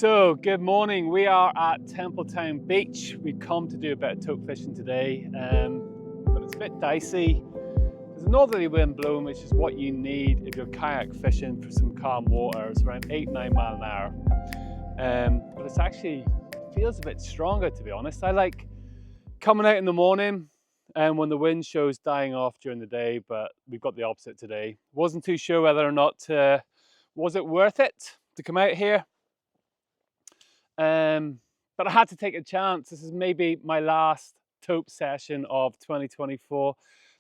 So, good morning. We are at Templetown Beach. We've come to do a bit of tope fishing today, but it's a bit dicey. There's a northerly wind blowing, which is what you need if you're kayak fishing for some calm water. It's around 8-9 miles an hour. But it's actually feels a bit stronger, to be honest. I like coming out in the morning and when the wind shows dying off during the day, but we've got the opposite today. Wasn't too sure whether or not was it worth it to come out here. But I had to take a chance. This is maybe my last tope session of 2024.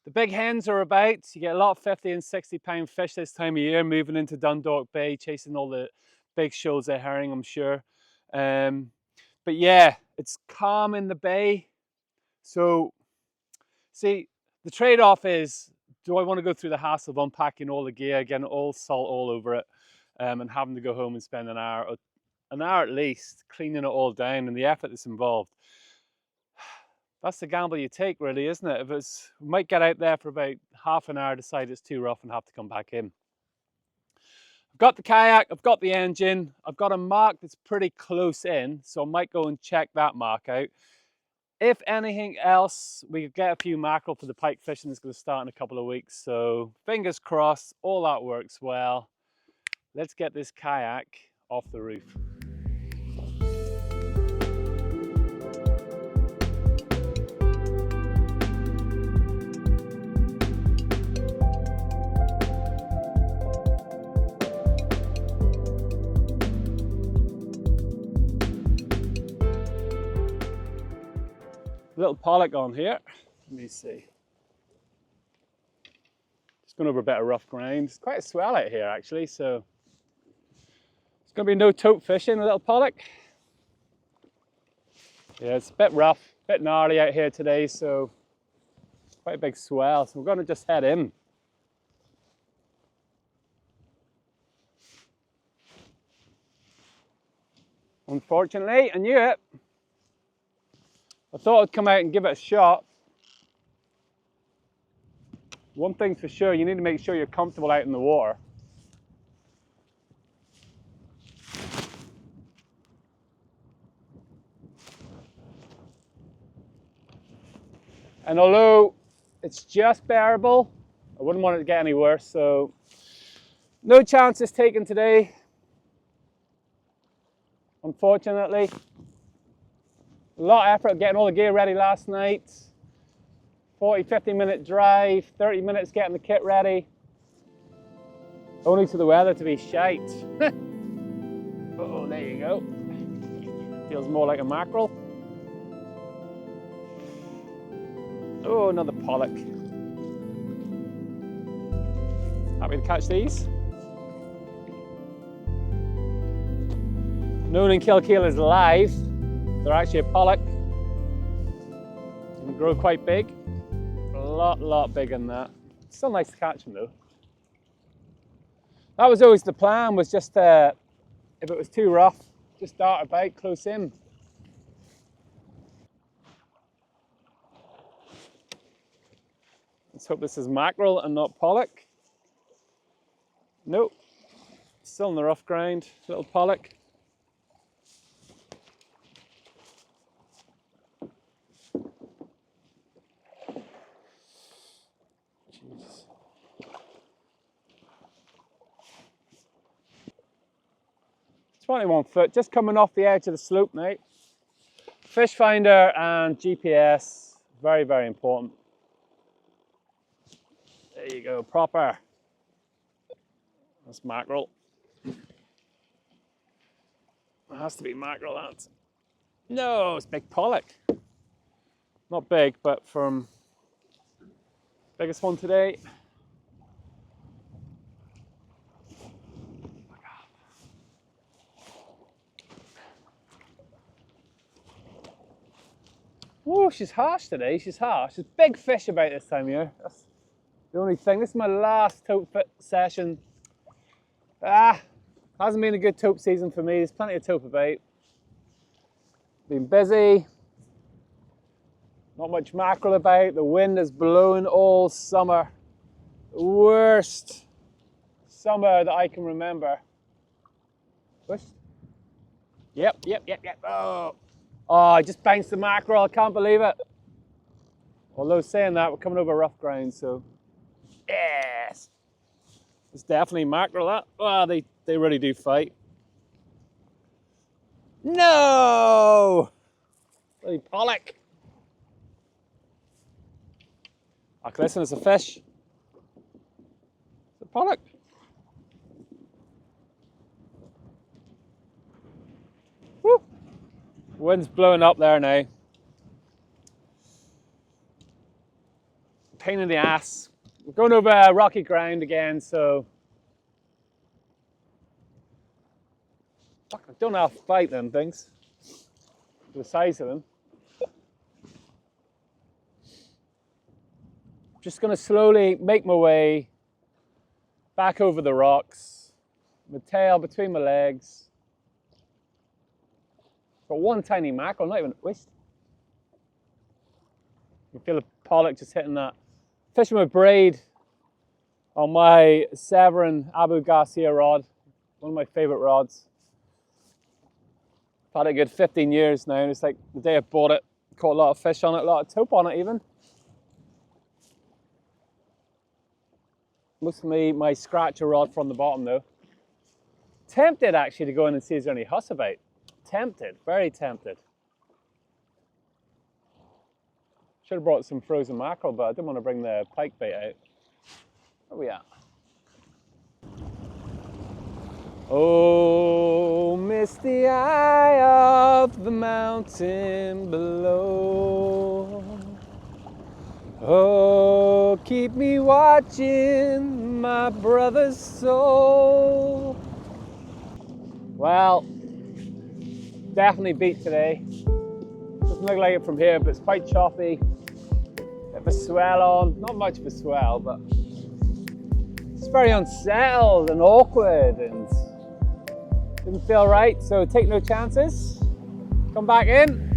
The big hens are about. You get a lot of 50 and 60 pound fish this time of year, moving into Dundalk Bay, chasing all the big shoals of herring, I'm sure. But yeah, it's calm in the bay. So, see, the trade-off is, do I want to go through the hassle of unpacking all the gear, getting all salt all over it, and having to go home and spend an hour at least cleaning it all down and the effort that's involved? That's the gamble you take, really, isn't it? We might get out there for about half an hour, decide it's too rough and have to come back in. I've got the kayak, I've got the engine, I've got a mark that's pretty close in, so I might go and check that mark out. If anything else, we could get a few mackerel for the pike fishing that's going to start in a couple of weeks. So fingers crossed, all that works well. Let's get this kayak off the roof. Little pollock on here. Let me see. Just going over a bit of rough ground. It's quite a swell out here actually, so it's going to be no tope fishing, a little pollock. Yeah, it's a bit rough, a bit gnarly out here today, so quite a big swell. So we're going to just head in. Unfortunately, I knew it. I thought I'd come out and give it a shot. One thing's for sure, you need to make sure you're comfortable out in the water. And although it's just bearable, I wouldn't want it to get any worse, so no chances taken today, unfortunately. A lot of effort getting all the gear ready last night. 40-50 minute drive, 30 minutes getting the kit ready. Only for the weather to be shite. Oh, there you go. Feels more like a mackerel. Oh, another pollock. Happy to catch these. Known in Kilkeel as live. They're actually a pollock. They can grow quite big. A lot bigger than that. It's still nice to catch them though. That was always the plan, was just if it was too rough, just dart about close in. Let's hope this is mackerel and not pollock. Nope, still in the rough ground, little pollock. Jeez. It's 21 foot, just coming off the edge of the slope, mate. Fish finder and GPS, very, very important. There you go, proper. That's mackerel. It has to be mackerel, that. No, it's big pollock. Not big, but from biggest one today. Oh, she's harsh today, she's harsh. There's big fish about this time of year. That's the only thing. This is my last tope session. Hasn't been a good tope season for me. There's plenty of tope about. Been busy. Not much mackerel about. The wind has blown all summer. The worst summer that I can remember. Push. Yep. Oh, I just bounced the mackerel. I can't believe it. Although saying that, we're coming over rough ground, so yes. It's definitely mackerel, that. Oh, they really do fight. No! Bloody pollock. Oh, listen, it's a fish. It's a pollock. Woo! Wind's blowing up there now. Pain in the ass. We're going over rocky ground again, so I don't know how to fight them things. The size of them. Just going to slowly make my way back over the rocks. My tail between my legs. Got one tiny mackerel, not even a twist. You feel the pollock just hitting that. Fishing with braid on my Severin Abu Garcia rod, one of my favorite rods. I've had it a good 15 years now, and it's like the day I bought it, caught a lot of fish on it, a lot of tope on it even. Mostly my scratcher rod from the bottom though. Tempted actually to go in and see if there's any huss about. Tempted, very tempted. Should have brought some frozen mackerel, but I didn't want to bring the pike bait out. Where are we at? Oh, misty eye of the mountain below. Oh, keep me watching my brother's soul. Well, definitely beat today. Doesn't look like it from here, but it's quite choppy. Bit of a swell on, not much of a swell, but it's very unsettled and awkward and didn't feel right, so take no chances. Come back in.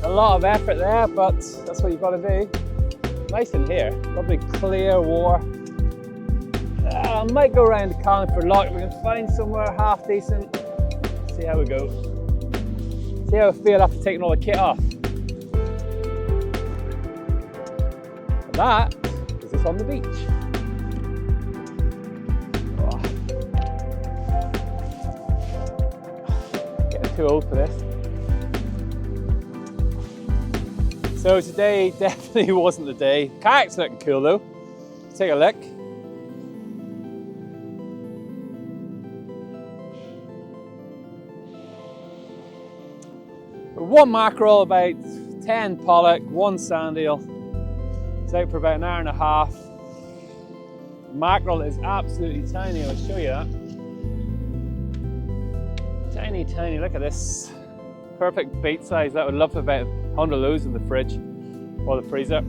A lot of effort there, but that's what you've got to do. Nice in here, lovely clear water. I might go around the Carlingford Loch if we can find somewhere half decent. See how we go. See how I feel after taking all the kit off. And that is us on the beach. Oh. Getting too old for this. So today definitely wasn't the day. Kayak's looking cool though. Let's take a look. One mackerel, about 10 pollock, one sand eel. It's out for about an hour and a half. Mackerel is absolutely tiny, I'll show you that. Tiny, tiny, look at this. Perfect bait size. That would love about 100 of those in the fridge or the freezer.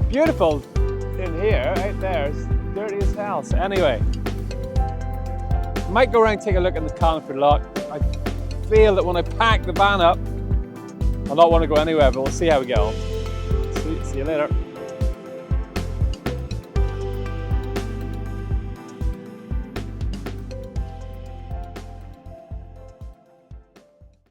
Beautiful in here, out there, it's dirty as hell. So anyway, might go around and take a look at the Carlingford Loch. I feel that when I pack the van up, I'll not want to go anywhere, but we'll see how we get on. See you later.